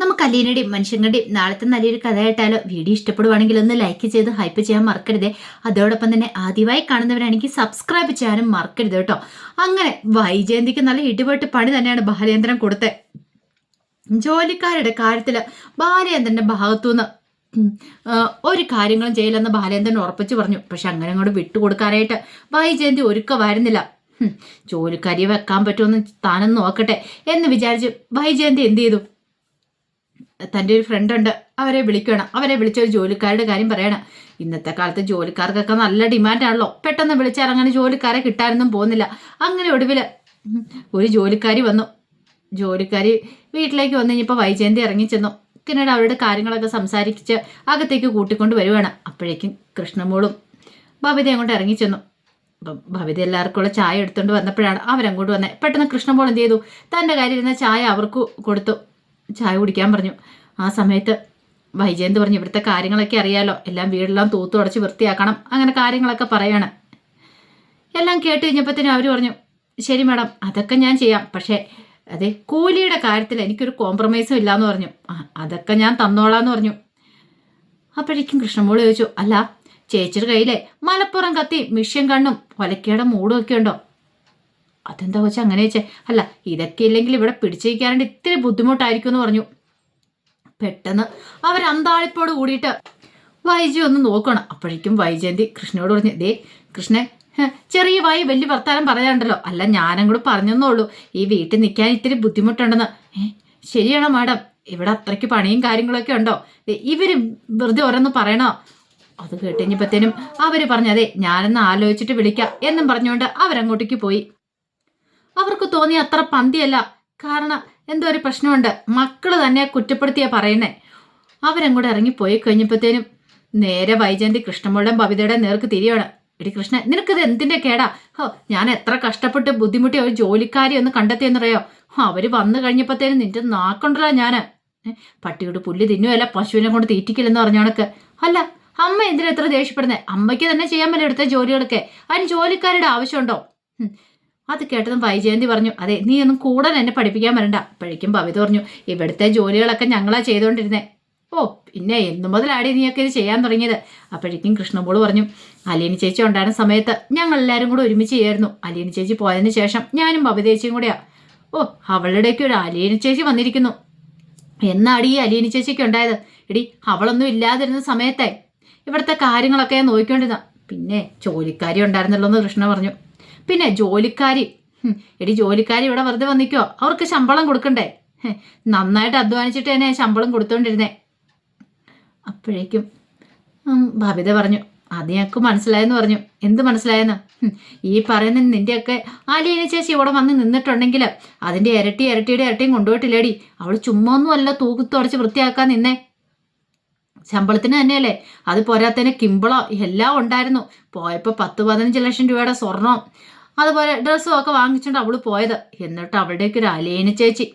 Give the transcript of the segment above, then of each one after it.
നമുക്ക് അലീനയുടെയും മനുഷ്യങ്ങളുടെയും നാളത്തെ നല്ലൊരു കഥയായിട്ടാലോ? വീഡിയോ ഇഷ്ടപ്പെടുവാണെങ്കിൽ ഒന്ന് ലൈക്ക് ചെയ്ത് ഹൈപ്പ് ചെയ്യാൻ മറക്കരുത്. അതോടൊപ്പം തന്നെ ആദ്യമായി കാണുന്നവരാണെങ്കിൽ സബ്സ്ക്രൈബ് ചെയ്യാനും മറക്കരുത് കേട്ടോ. അങ്ങനെ വൈജയന്തിക്ക് നല്ല ഇടിപെട്ട് പണി തന്നെയാണ് ബാലേന്ദ്രൻ കൊടുത്തത്. ജോലിക്കാരുടെ കാര്യത്തിൽ ബാലേന്ദ്രന്റെ ഭാഗത്തുനിന്ന് ഒരു കാര്യങ്ങളും ചെയ്യില്ലെന്ന് ബാലേന്ദ്രൻ ഉറപ്പിച്ചു പറഞ്ഞു. പക്ഷെ അങ്ങനെ അങ്ങോട്ട് വിട്ടുകൊടുക്കാനായിട്ട് വൈജയന്തി ഒരുക്കമായിരുന്നില്ല. ജോലിക്കാരിയെ വെക്കാൻ പറ്റുമെന്ന് താനൊന്ന് നോക്കട്ടെ എന്ന് വിചാരിച്ച് വൈജയന്തി എന്ത് ചെയ്തു? തൻ്റെ ഒരു ഫ്രണ്ട് ഉണ്ട്, അവരെ വിളിക്കണം. അവരെ വിളിച്ച ഒരു ജോലിക്കാരുടെ കാര്യം പറയണം. ഇന്നത്തെ കാലത്ത് ജോലിക്കാർക്കൊക്കെ നല്ല ഡിമാൻഡാണല്ലോ. പെട്ടെന്ന് വിളിച്ചാൽ അങ്ങനെ ജോലിക്കാരെ കിട്ടാനൊന്നും പോകുന്നില്ല. അങ്ങനെ ഒടുവിൽ ഒരു ജോലിക്കാരി വന്നു. ജോലിക്കാരി വീട്ടിലേക്ക് വന്നു കഴിഞ്ഞപ്പോൾ വൈജയന്തി ഇറങ്ങിച്ചെന്നു. പിന്നീട് അവരുടെ കാര്യങ്ങളൊക്കെ സംസാരിച്ച് അകത്തേക്ക് കൂട്ടിക്കൊണ്ട് വരുവാണ്. അപ്പോഴേക്കും കൃഷ്ണമോളും ബബിതയും കൊണ്ട് ഇറങ്ങിച്ചെന്നു. അപ്പം ബബിത എല്ലാവർക്കുള്ള ചായ എടുത്തുകൊണ്ട് വന്നപ്പോഴാണ് അവരങ്ങോട്ട് വന്നത്. പെട്ടെന്ന് കൃഷ്ണമോൾ എന്ത് ചെയ്തു? തൻ്റെ കാര്യം ഇരുന്ന ചായ അവർക്ക് കൊടുത്തു. ചായ കുടിക്കാൻ പറഞ്ഞു. ആ സമയത്ത് വൈജയന്തി പറഞ്ഞു, ഇവിടുത്തെ കാര്യങ്ങളൊക്കെ അറിയാലോ, എല്ലാം വീടെല്ലാം തൂത്തുടച്ച് വൃത്തിയാക്കണം, അങ്ങനെ കാര്യങ്ങളൊക്കെ പറയാണ്. എല്ലാം കേട്ട് കഴിഞ്ഞപ്പോഴത്തേനും അവർ പറഞ്ഞു, ശരി മാഡം, അതൊക്കെ ഞാൻ ചെയ്യാം. പക്ഷേ അതെ, കൂലിയുടെ കാര്യത്തിൽ എനിക്കൊരു കോംപ്രമൈസും ഇല്ലയെന്ന് പറഞ്ഞു. അതൊക്കെ ഞാൻ തന്നോളാന്ന് പറഞ്ഞു. അപ്പോഴേക്കും കൃഷ്ണമോള് ചോദിച്ചു, അല്ല ചേച്ചിയുടെ കയ്യിലെ മലപ്പുറം കത്തി, മിഷ്യൻ കണ്ണും ഒലക്കയുടെ മൂടും ഒക്കെ ഉണ്ടോ? അതെന്താ വെച്ചാൽ അങ്ങനെ വെച്ചേ? അല്ല, ഇതൊക്കെ ഇല്ലെങ്കിൽ ഇവിടെ പിടിച്ചിരിക്കാനായിട്ട് ഇത്തിരി ബുദ്ധിമുട്ടായിരിക്കും എന്ന് പറഞ്ഞു. പെട്ടെന്ന് അവരന്താളിപ്പോട് കൂടിയിട്ട് വൈജി ഒന്ന് നോക്കണം. അപ്പോഴേക്കും വൈജയന്തി കൃഷ്ണയോട് പറഞ്ഞു, ദേ കൃഷ്ണൻ, ചെറിയ വായി വലിയ വർത്താനം പറയാനുണ്ടല്ലോ. അല്ല, ഞാനും കൂടെ പറഞ്ഞെന്നുള്ളൂ, ഈ വീട്ടിൽ നിൽക്കാൻ ഇത്തിരി ബുദ്ധിമുട്ടുണ്ടെന്ന്. ശരിയാണോ മാഡം? ഇവിടെ അത്രയ്ക്ക് പണിയും കാര്യങ്ങളൊക്കെ ഉണ്ടോ? ഇവര് വെറുതെ ഓരോന്ന് പറയണോ? അത് കേട്ടുകഴിഞ്ഞപ്പോഴത്തേനും അവര് പറഞ്ഞതേ ഞാനെന്ന് ആലോചിച്ചിട്ട് വിളിക്കാം എന്നും പറഞ്ഞുകൊണ്ട് അവരങ്ങോട്ടേക്ക് പോയി. അവർക്ക് തോന്നി അത്ര പന്തിയല്ല. കാരണം എന്തോ ഒരു പ്രശ്നമുണ്ട്. മക്കള് തന്നെ കുറ്റപ്പെടുത്തിയാ പറയുന്നേ. അവരങ്ങോട്ട് ഇറങ്ങിപ്പോയി കഴിഞ്ഞപ്പോഴത്തേനും നേരെ വൈജയന്തി കൃഷ്ണമോളുടെ ബബിതയുടെ നേർക്ക് തിരിയാണ്. എടി കൃഷ്ണ, നിനക്കിത് എന്തിന്റെ കേടാ? ഞാൻ എത്ര കഷ്ടപ്പെട്ട് ബുദ്ധിമുട്ടി ഒരു ജോലിക്കാരി ഒന്ന് കണ്ടെത്തിയെന്നറിയോ? അവര് വന്നു കഴിഞ്ഞപ്പോഴത്തേനും നിന്റെ നാക്കൊണ്ടല്ലോ ഞാന്. പട്ടിയോട് പുല്ല് തിന്നുവല്ല, പശുവിനെ കൊണ്ട് തീറ്റിക്കില്ലെന്ന് പറഞ്ഞോണക്ക്. അല്ല, അമ്മ എന്തിനാ എത്ര ദേഷ്യപ്പെടുന്നേ? അമ്മയ്ക്ക് തന്നെ ചെയ്യാൻ പറ്റില്ല എടുത്ത ജോലികളൊക്കെ. അതിന് ജോലിക്കാരുടെ ആവശ്യമുണ്ടോ? അത് കേട്ടതും വൈജയന്തി പറഞ്ഞു, അതെ, നീ ഒന്നും കൂടുതൽ എന്നെ പഠിപ്പിക്കാൻ വരണ്ട. അപ്പോഴേക്കും ബബിത പറഞ്ഞു, ഇവിടുത്തെ ജോലികളൊക്കെ ഞങ്ങളാ ചെയ്തുകൊണ്ടിരുന്നേ. ഓ, പിന്നെ എന്നു മുതലാടി നീയൊക്കെ ഇത് ചെയ്യാൻ തുടങ്ങിയത്? അപ്പോഴേക്കും കൃഷ്ണമോള് പറഞ്ഞു, അലീന ചേച്ചി ഉണ്ടായിരുന്ന സമയത്ത് ഞങ്ങൾ എല്ലാവരും കൂടെ ഒരുമിച്ച് ചെയ്യായിരുന്നു. അലീന ചേച്ചി പോയതിന് ശേഷം ഞാനും ബബിത ചേച്ചിയും കൂടെയാ. ഓ, അവളുടെയൊക്കെ ഒരു അലീന ചേച്ചി വന്നിരിക്കുന്നു. എന്നാടി ഈ അലീന ചേച്ചിക്ക് ഉണ്ടായത്? എടി, അവളൊന്നും ഇല്ലാതിരുന്ന സമയത്തെ ഇവിടുത്തെ കാര്യങ്ങളൊക്കെ നോക്കിക്കൊണ്ടിരുന്ന. പിന്നെ ജോലിക്കാരി ഉണ്ടായിരുന്നല്ലോ എന്ന് കൃഷ്ണ പറഞ്ഞു. പിന്നെ ജോലിക്കാരി, എടി ജോലിക്കാരി ഇവിടെ വെറുതെ വന്നിക്കോ? അവർക്ക് ശമ്പളം കൊടുക്കണ്ടേ? നന്നായിട്ട് അധ്വാനിച്ചിട്ട് തന്നെ ശമ്പളം കൊടുത്തോണ്ടിരുന്നേ. അപ്പോഴേക്കും ബബിത പറഞ്ഞു, അത് ഞങ്ങൾക്ക് മനസ്സിലായെന്ന് പറഞ്ഞു. എന്ത് മനസ്സിലായെന്ന്? ഈ പറയുന്ന നിന്റെയൊക്കെ അലീന ചേച്ചി ഇവിടെ വന്ന് നിന്നിട്ടുണ്ടെങ്കിൽ അതിൻ്റെ ഇരട്ടിയുടെ ഇരട്ടിയും കൊണ്ടുപോയിട്ടില്ലേടി. അവൾ ചുമ്മാ ഒന്നും അല്ല തൂക്കുത്തുടച്ച് വൃത്തിയാക്കാൻ നിന്നേ. ശമ്പളത്തിന് തന്നെയല്ലേ? അത് പോരാത്തതിന് കിമ്പളോ എല്ലാം ഉണ്ടായിരുന്നു. പോയപ്പോൾ 10-15 ലക്ഷം രൂപയുടെ സ്വർണം അതുപോലെ ഡ്രസ്സും ഒക്കെ വാങ്ങിച്ചുകൊണ്ട് അവള് പോയത്. എന്നിട്ട് അവളുടെയൊക്കെ ഒരു അലീന ചേച്ചി.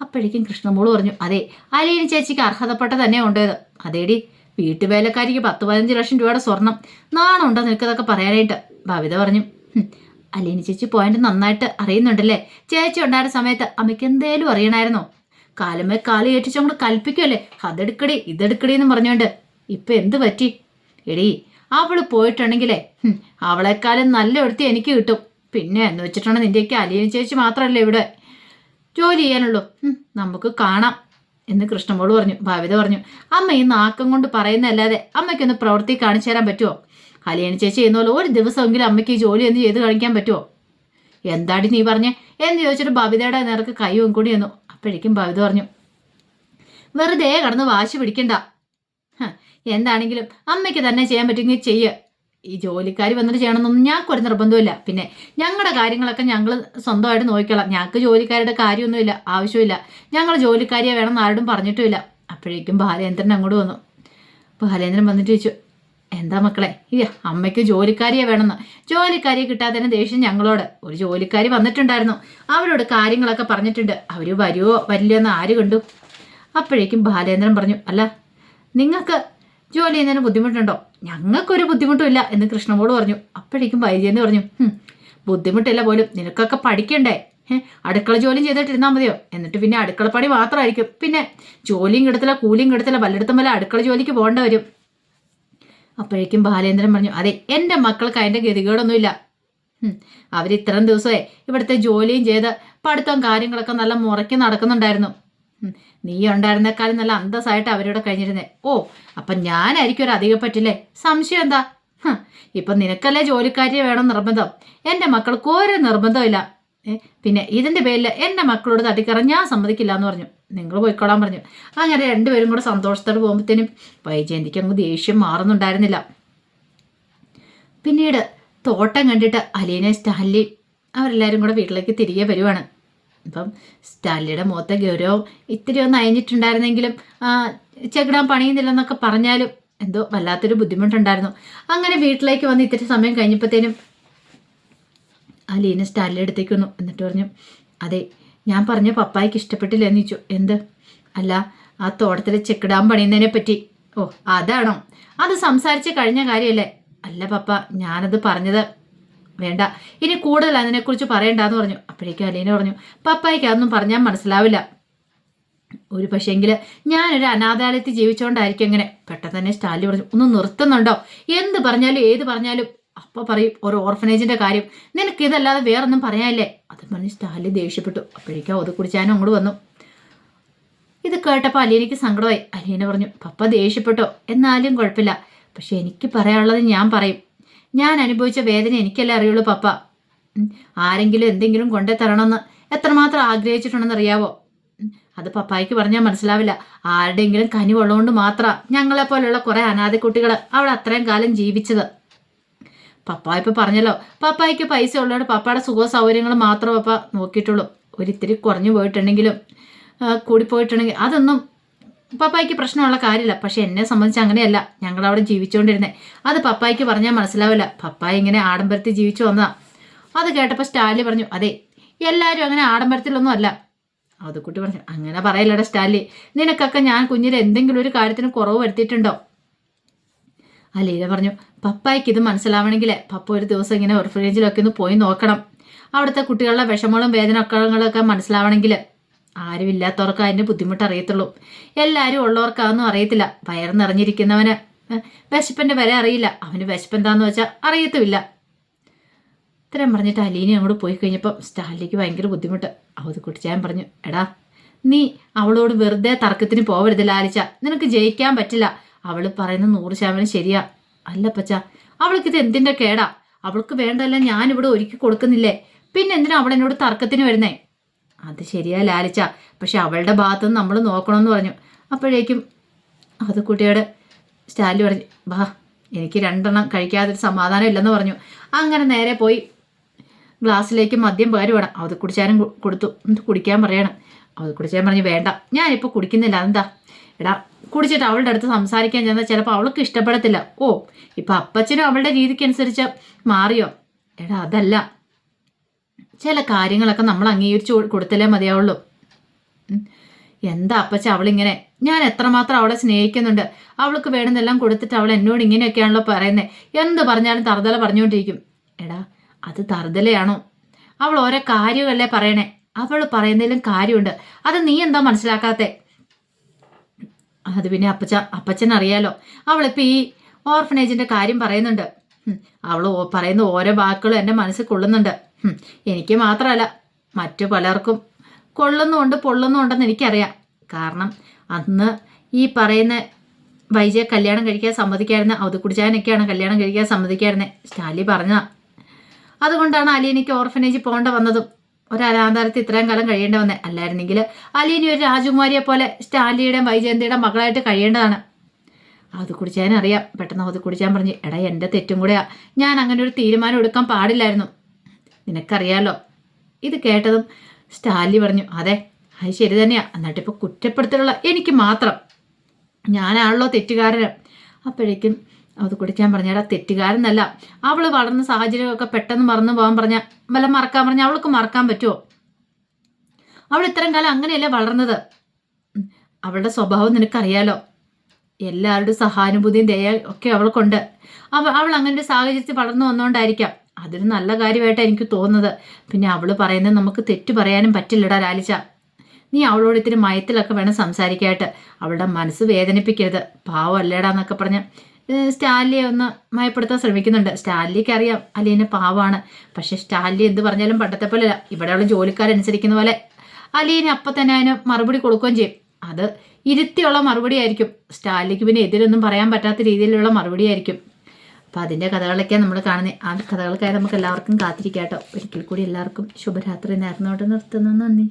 അപ്പോഴേക്കും കൃഷ്ണമോള് പറഞ്ഞു, അതെ, അലീന ചേച്ചിക്ക് അർഹതപ്പെട്ട തന്നെ കൊണ്ടുപോയത്. അതേടി, വീട്ടുവേലക്കാരിക്ക് 10-15 ലക്ഷം രൂപയുടെ സ്വർണം. നാണം ഉണ്ടോ നിനക്കതൊക്കെ പറയാനായിട്ട്? ബബിത പറഞ്ഞു, അലീന ചേച്ചി പോയിന്റ് നന്നായിട്ട് അറിയുന്നുണ്ടല്ലേ? ചേച്ചി ഉണ്ടായിരുന്ന സമയത്ത് അമ്മയ്ക്ക് എന്തേലും അറിയണമായിരുന്നോ? കാലമേ കാല് ഏറ്റിച്ചോണ്ട് കൽപ്പിക്കുമല്ലേ, അതെടുക്കടി ഇതെടുക്കടി എന്ന് പറഞ്ഞോണ്ട്. ഇപ്പൊ എന്ത് പറ്റി? എടീ, അവള് പോയിട്ടുണ്ടെങ്കിലേ അവളെക്കാളും നല്ല എടുത്തി എനിക്ക് കിട്ടും. പിന്നെ എന്ന് വെച്ചിട്ടാണ് നിന്റെയൊക്കെ അലീന ചേച്ചി മാത്രമല്ലേ ഇവിടെ ജോലി ചെയ്യാനുള്ളൂ. നമുക്ക് കാണാം എന്ന് കൃഷ്ണമോള് പറഞ്ഞു. ഭാവിത പറഞ്ഞു, അമ്മ ഈ നാക്കം കൊണ്ട് പറയുന്നതല്ലാതെ അമ്മയ്ക്കൊന്ന് പ്രവൃത്തി കാണിച്ചു തരാൻ പറ്റുമോ? അലീന ചേച്ചി ചെയ്യുന്ന പോലെ ഒരു ദിവസമെങ്കിലും അമ്മയ്ക്ക് ഈ ജോലി ഒന്ന് ചെയ്ത് കാണിക്കാൻ പറ്റുമോ? എന്താടി നീ പറഞ്ഞേ എന്ന് ചോദിച്ചിട്ട് ബബിതയുടെ നേർക്ക് കൈയും കൂടി വന്നു. അപ്പോഴേക്കും ബബിത പറഞ്ഞു, വെറുതെ കടന്ന് വാശി പിടിക്കണ്ട. എന്താണെങ്കിലും അമ്മയ്ക്ക് തന്നെ ചെയ്യാൻ പറ്റുമെങ്കിൽ ചെയ്യ്. ഈ ജോലിക്കാരി വന്നിട്ട് ചെയ്യണമെന്നൊന്നും ഞങ്ങൾക്കൊരു നിർബന്ധമില്ല. പിന്നെ ഞങ്ങളുടെ കാര്യങ്ങളൊക്കെ ഞങ്ങൾ സ്വന്തമായിട്ട് നോക്കിക്കോളാം. ഞങ്ങൾക്ക് ജോലിക്കാരുടെ കാര്യമൊന്നുമില്ല, ആവശ്യമില്ല. ഞങ്ങൾ ജോലിക്കാരിയെ വേണമെന്ന് ആരോടും പറഞ്ഞിട്ടുമില്ല. അപ്പോഴേക്കും ബാലേന്ദ്രൻ അങ്ങോട്ട് വന്നു. ബാലേന്ദ്രൻ വന്നിട്ട് ചോദിച്ചു, എന്താ മക്കളെ, അമ്മയ്ക്ക് ജോലിക്കാരിയെ വേണമെന്ന്. ജോലിക്കാരിയെ കിട്ടാത്തതിന് ദേഷ്യം ഞങ്ങളോട്. ഒരു ജോലിക്കാരി വന്നിട്ടുണ്ടായിരുന്നു, അവരോട് കാര്യങ്ങളൊക്കെ പറഞ്ഞിട്ടുണ്ട്. അവർ വരുമോ വരില്ലയോ എന്ന് ആര് കണ്ടു? അപ്പോഴേക്കും ബാലേന്ദ്രൻ പറഞ്ഞു, അല്ല നിങ്ങൾക്ക് ജോലി ചെയ്യുന്നതിന് ബുദ്ധിമുട്ടുണ്ടോ? ഞങ്ങൾക്കൊരു ബുദ്ധിമുട്ടുമില്ല എന്ന് കൃഷ്ണമോള് പറഞ്ഞു. അപ്പോഴേക്കും വൈജയന്തി പറഞ്ഞു, ബുദ്ധിമുട്ടില്ല പോലും, നിനക്കൊക്കെ പഠിക്കണ്ടേ? അടുക്കള ജോലിയും ചെയ്തിട്ടിരുന്നാൽ മതിയോ? എന്നിട്ട് പിന്നെ അടുക്കളപ്പണി മാത്രമായിരിക്കും. പിന്നെ ജോലിയും കിടത്തില്ല, കൂലിയും കിടത്തില്ല, വല്ലയിടത്തും വല്ല അടുക്കള ജോലിക്ക് പോകേണ്ട വരും. അപ്പോഴേക്കും ബാലേന്ദ്രൻ പറഞ്ഞു, അതെ, എൻ്റെ മക്കൾക്ക് അതിൻ്റെ ഗതികേടൊന്നുമില്ല. അവരിത്രയും ദിവസമേ ഇവിടുത്തെ ജോലിയും ചെയ്ത് പഠിത്തം കാര്യങ്ങളൊക്കെ നല്ല മുറയ്ക്ക് നടക്കുന്നുണ്ടായിരുന്നു. നീ ഉണ്ടായിരുന്നേക്കാളും നല്ല അന്തസ്സായിട്ട് അവരോട് കഴിഞ്ഞിരുന്നേ. ഓ, അപ്പം ഞാനായിരിക്കും ഒരു അധികം പറ്റില്ലേ? സംശയം എന്താ? ഇപ്പൊ നിനക്കല്ലേ ജോലിക്കാരിയെ വേണം നിർബന്ധം. എൻ്റെ മക്കൾക്ക് ഒരു നിർബന്ധമില്ല. പിന്നെ ഇതിൻ്റെ പേരിൽ എൻ്റെ മക്കളോട് തട്ടിക്കറാൻ ഞാൻ സമ്മതിക്കില്ല എന്ന് പറഞ്ഞു. നിങ്ങൾ പോയിക്കോളാൻ പറഞ്ഞു. അങ്ങനെ രണ്ടുപേരും കൂടെ സന്തോഷത്തോടെ പോകുമ്പോഴത്തേനും വൈജയന്തിക്ക് അങ്ങ് ദേഷ്യം മാറുന്നുണ്ടായിരുന്നില്ല. പിന്നീട് തോട്ടം കണ്ടിട്ട് അലീന, സ്റ്റാൻലി അവരെല്ലാവരും കൂടെ വീട്ടിലേക്ക് തിരികെ വരുവാണ്. അപ്പം സ്റ്റാൻലിയുടെ മുഖത്തെ ഗൗരവം ഇത്തിരി ഒന്ന് അയഞ്ഞിട്ടുണ്ടായിരുന്നെങ്കിലും ചെകിടാൻ പണിയുന്നില്ലെന്നൊക്കെ പറഞ്ഞാലും എന്തോ വല്ലാത്തൊരു ബുദ്ധിമുട്ടുണ്ടായിരുന്നു. അങ്ങനെ വീട്ടിലേക്ക് വന്ന് ഇത്തിരി സമയം കഴിഞ്ഞപ്പോഴത്തേനും അലീന സ്റ്റാൻലി അടുത്തേക്ക് വന്നു. എന്നിട്ട് പറഞ്ഞു, അതെ, ഞാൻ പറഞ്ഞ പപ്പായ്ക്ക് ഇഷ്ടപ്പെട്ടില്ല എന്ന് ചോദിച്ചു. എന്ത്? അല്ല, ആ തോട്ടത്തിൽ ചെക്കിടാൻ പണിയുന്നതിനെ പറ്റി. ഓ, അതാണോ? അത് സംസാരിച്ച് കഴിഞ്ഞ കാര്യമല്ലേ? അല്ല പപ്പ, ഞാനത് പറഞ്ഞത് വേണ്ട, ഇനി കൂടുതൽ അതിനെക്കുറിച്ച് പറയണ്ടെന്ന് പറഞ്ഞു. അപ്പോഴേക്കും അലീന പറഞ്ഞു, പപ്പായ്ക്ക് അതൊന്നും പറഞ്ഞാൽ മനസ്സിലാവില്ല. ഒരു പക്ഷേങ്കിൽ ഞാനൊരു അനാഥാലയത്തിൽ ജീവിച്ചുകൊണ്ടായിരിക്കും അങ്ങനെ. പെട്ടെന്ന് തന്നെ സ്റ്റാലി പറഞ്ഞു, ഒന്ന് നിർത്തുന്നുണ്ടോ? എന്ത് പറഞ്ഞാലും ഏത് പറഞ്ഞാലും അപ്പൊ പറയും ഒരു ഓർഫനേജിന്റെ കാര്യം. നിനക്ക് ഇതല്ലാതെ വേറൊന്നും പറയാനില്ലേ? അത് പറഞ്ഞ് സ്റ്റാലി ദേഷ്യപ്പെട്ടു. അപ്പോഴേക്കും അത് കുടിച്ചാനും അങ്ങോട്ട് വന്നു. ഇത് കേട്ടപ്പോൾ അലീനയ്ക്ക് സങ്കടമായി. അലീന പറഞ്ഞു, പപ്പ ദേഷ്യപ്പെട്ടോ? എന്നാലും കുഴപ്പമില്ല, പക്ഷെ എനിക്ക് പറയാനുള്ളത് ഞാൻ പറയും. ഞാൻ അനുഭവിച്ച വേദന എനിക്കല്ലേ അറിയുള്ളൂ പപ്പ. ആരെങ്കിലും എന്തെങ്കിലും കൊണ്ടേ തരണമെന്ന് എത്രമാത്രം ആഗ്രഹിച്ചിട്ടുണ്ടെന്ന് അറിയാവോ? അത് പപ്പായ്ക്ക് പറഞ്ഞാൽ മനസ്സിലാവില്ല. ആരുടെയെങ്കിലും കനിവുള്ളതുകൊണ്ട് മാത്രമാണ് ഞങ്ങളെപ്പോലുള്ള കുറേ അനാഥക്കുട്ടികൾ അവിടെ അത്രയും കാലം ജീവിച്ചത്. പപ്പ ഇപ്പം പറഞ്ഞല്ലോ, പപ്പായ്ക്ക് പൈസ ഉള്ളതുകൊണ്ട് പപ്പയുടെ സുഖ സൗകര്യങ്ങൾ മാത്രമേ പപ്പ നോക്കിയിട്ടുള്ളൂ. ഒരിത്തിരി കുറഞ്ഞു പോയിട്ടുണ്ടെങ്കിലും കൂടിപ്പോയിട്ടുണ്ടെങ്കിൽ അതൊന്നും പപ്പായ്ക്ക് പ്രശ്നമുള്ള കാര്യമില്ല. പക്ഷെ എന്നെ സംബന്ധിച്ച് അങ്ങനെയല്ല. ഞങ്ങളവിടെ ജീവിച്ചുകൊണ്ടിരുന്നേ. അത് പപ്പായ്ക്ക് പറഞ്ഞാൽ മനസ്സിലാവില്ല. പപ്പായ ഇങ്ങനെ ആഡംബരത്തിൽ ജീവിച്ചു വന്നതാ. അത് കേട്ടപ്പോൾ സ്റ്റാലി പറഞ്ഞു, അതെ, എല്ലാവരും അങ്ങനെ ആഡംബരത്തിലൊന്നും അല്ല. അത് കുട്ടി പറഞ്ഞു, അങ്ങനെ പറയല്ലടാ സ്റ്റാലി, നിനക്കൊക്കെ ഞാൻ കുഞ്ഞിൽ എന്തെങ്കിലും ഒരു കാര്യത്തിന് കുറവ് വരുത്തിയിട്ടുണ്ടോ? അലീന പറഞ്ഞു, പപ്പായ്ക്ക് ഇത് മനസ്സിലാവണമെങ്കിൽ പപ്പ ഒരു ദിവസം ഇങ്ങനെ ഓർഫനേജിലൊക്കെ ഒന്ന് പോയി നോക്കണം. അവിടുത്തെ കുട്ടികളുടെ വിഷമങ്ങളും വേദനകളൊക്കെ മനസ്സിലാവണമെങ്കിൽ. ആരുമില്ലാത്തവർക്ക് അതിൻ്റെ ബുദ്ധിമുട്ട് അറിയത്തുള്ളൂ. എല്ലാവരും ഉള്ളവർക്കാതൊന്നും അറിയത്തില്ല. വയറ് നിറഞ്ഞിരിക്കുന്നവന് വിശപ്പൻ്റെ വരെ അറിയില്ല. അവന് വിശപ്പെന്താന്ന് വെച്ചാൽ അറിയത്തുമില്ല. ഇത്രയും പറഞ്ഞിട്ട് അലീന അങ്ങോട്ട് പോയി കഴിഞ്ഞപ്പം സ്റ്റാലിക്ക് ഭയങ്കര ബുദ്ധിമുട്ട്. അവത് കുട്ടിച്ചാൻ പറഞ്ഞു, എടാ, നീ അവളോട് വെറുതെ തർക്കത്തിന് പോവരുത് ലാലിച്ച. നിനക്ക് ജയിക്കാൻ പറ്റില്ല. അവൾ പറയുന്നത് 100% ശരിയാ. അല്ല പച്ച, അവൾക്കിത് എന്തിൻ്റെ കേടാ? അവൾക്ക് വേണ്ടതെല്ലാം ഞാനിവിടെ ഒരുക്കി കൊടുക്കുന്നില്ലേ? പിന്നെ എന്തിനാ അവൾ എന്നോട് തർക്കത്തിന് വരുന്നേ? അത് ശരിയാ ലാലിച്ച, പക്ഷെ അവളുടെ ഭാഗത്തുനിന്ന് നമ്മൾ നോക്കണമെന്ന് പറഞ്ഞു. അപ്പോഴേക്കും അത് കുട്ടിയോട് സ്റ്റാലി പറഞ്ഞു, ബാ, എനിക്ക് 2 എണ്ണം കഴിക്കാതൊരു സമാധാനം ഇല്ലെന്ന് പറഞ്ഞു. അങ്ങനെ നേരെ പോയി ഗ്ലാസ്സിലേക്ക് മദ്യം പകരുവാണ്. അത് കുടിച്ചാനും കൊടുത്തു. എന്നിട്ട് കുടിക്കാൻ പറയണം. അത് കുടിച്ചാൻ പറഞ്ഞു, വേണ്ട, ഞാനിപ്പോൾ കുടിക്കുന്നില്ല. എന്താ? എടാ, കുടിച്ചിട്ട് അവളുടെ അടുത്ത് സംസാരിക്കാൻ ചെന്നാൽ ചിലപ്പോൾ അവൾക്ക് ഇഷ്ടപ്പെടത്തില്ല. ഓ, ഇപ്പം അപ്പച്ചനും അവളുടെ രീതിക്കനുസരിച്ച് മാറിയോ? എടാ, അതല്ല, ചില കാര്യങ്ങളൊക്കെ നമ്മൾ അംഗീകരിച്ച് കൊടുത്തല്ലേ മതിയാവുള്ളൂ. എന്താ അപ്പച്ച അവളിങ്ങനെ? ഞാൻ എത്രമാത്രം അവളെ സ്നേഹിക്കുന്നുണ്ട്. അവൾക്ക് വേണമെന്നെല്ലാം കൊടുത്തിട്ട് അവൾ എന്നോട് ഇങ്ങനെയൊക്കെയാണല്ലോ പറയുന്നത്. എന്ത് പറഞ്ഞാലും തറുതല പറഞ്ഞുകൊണ്ടിരിക്കും. എടാ, അത് തറുതലയാണോ? അവൾ ഓരോ കാര്യമല്ലേ പറയണേ. അവൾ പറയുന്നതിലും കാര്യമുണ്ട്. അത് നീ എന്താ മനസ്സിലാക്കാത്തെ? അത് പിന്നെ അപ്പച്ചൻ അറിയാലോ. അവളിപ്പോൾ ഈ ഓർഫനേജിൻ്റെ കാര്യം പറയുന്നുണ്ട്. അവൾ പറയുന്ന ഓരോ വാക്കുകളും എൻ്റെ മനസ്സിൽ കൊള്ളുന്നുണ്ട്. എനിക്ക് മാത്രമല്ല, മറ്റു പലർക്കും കൊള്ളുന്നുമുണ്ട് പൊള്ളുന്നുമുണ്ടെന്ന് എനിക്കറിയാം. കാരണം അന്ന് ഈ പറയുന്ന വൈജയെ കല്യാണം കഴിക്കാൻ സമ്മതിക്കായിരുന്ന അത് കുടിച്ചാനൊക്കെയാണ് കല്യാണം കഴിക്കാൻ സമ്മതിക്കായിരുന്നത്. സ്റ്റാലി പറഞ്ഞ അതുകൊണ്ടാണ് അലീനയ്ക്ക് ഓർഫനേജിൽ പോകേണ്ട വന്നതും ഒരു അനാഥാലയത്തിൽ ഇത്രയും കാലം കഴിയേണ്ടി വന്നത്. അല്ലായിരുന്നെങ്കിൽ അലീന ഒരു രാജകുമാരിയെ പോലെ സ്റ്റാലിയുടെയും വൈജയന്തിയുടെ മകളായിട്ട് കഴിയേണ്ടതാണ്. അത് കുടിച്ചാനറിയാം. പെട്ടെന്ന് അത് കുടിച്ചാൻ പറഞ്ഞു, എടാ, എൻ്റെ തെറ്റും കൂടെയാ. ഞാൻ അങ്ങനെ ഒരു തീരുമാനം എടുക്കാൻ പാടില്ലായിരുന്നു. നിനക്കറിയാലോ. ഇത് കേട്ടതും സ്റ്റാലി പറഞ്ഞു, അതെ, അത് ശരി തന്നെയാ. എന്നിട്ടിപ്പോൾ കുറ്റപ്പെടുത്തലുള്ള എനിക്ക് മാത്രം. ഞാനാണല്ലോ തെറ്റുകാരന്. അപ്പോഴേക്കും അത് കുടിക്കാൻ പറഞ്ഞാൽ തെറ്റുകാരനല്ല. അവൾ വളർന്ന സാഹചര്യമൊക്കെ പെട്ടെന്ന് മറന്നു പോകാൻ പറഞ്ഞാൽ വല്ല മറക്കാൻ പറഞ്ഞാൽ അവൾക്ക് മറക്കാൻ പറ്റുമോ? അവൾ ഇത്രയും കാലം അങ്ങനെയല്ലേ വളർന്നത്. അവളുടെ സ്വഭാവം നിനക്കറിയാലോ. എല്ലാവരുടെ സഹാനുഭൂതിയും ദയ ഒക്കെ അവൾക്കുണ്ട്. അവൾ അങ്ങനെ ഒരു സാഹചര്യത്തിൽ വളർന്നു വന്നുകൊണ്ടായിരിക്കാം അതൊരു നല്ല കാര്യമായിട്ടാണ് എനിക്ക് തോന്നുന്നത്. പിന്നെ അവൾ പറയുന്നത് നമുക്ക് തെറ്റ് പറയാനും പറ്റില്ലടാ ലാലിച്ച. നീ അവളോട് ഇത്തിരി മയത്തിലൊക്കെ വേണം സംസാരിക്കാനായിട്ട്. അവളുടെ മനസ്സ് വേദനിപ്പിക്കരുത്. പാവം അല്ലേടാന്നൊക്കെ പറഞ്ഞ് സ്റ്റാൻലിയെ ഒന്ന് മയപ്പെടുത്താൻ ശ്രമിക്കുന്നുണ്ട്. സ്റ്റാൻലിക്ക് അറിയാം അലീന പാവമാണ്. പക്ഷെ സ്റ്റാൻലി എന്ത് പറഞ്ഞാലും പണ്ടത്തെ പോലെ അല്ല. ഇവിടെയുള്ള ജോലിക്കാരനുസരിക്കുന്ന പോലെ അലീന അപ്പം തന്നെ അതിന് മറുപടി കൊടുക്കുകയും ചെയ്യും. അത് ഇരുത്തിയുള്ള മറുപടി ആയിരിക്കും. സ്റ്റാൻലിക്ക് പിന്നെ എതിരൊന്നും പറയാൻ പറ്റാത്ത രീതിയിലുള്ള മറുപടി ആയിരിക്കും. അപ്പം അതിൻ്റെ കഥകളൊക്കെയാണ് നമ്മൾ കാണുന്നത്. ആ കഥകൾക്കായി നമുക്ക് എല്ലാവർക്കും കാത്തിരിക്കാം കേട്ടോ. ഒരിക്കൽ കൂടി എല്ലാവർക്കും ശുഭരാത്രി നേർന്നോട്ട് നിർത്തുന്നു. നന്ദി.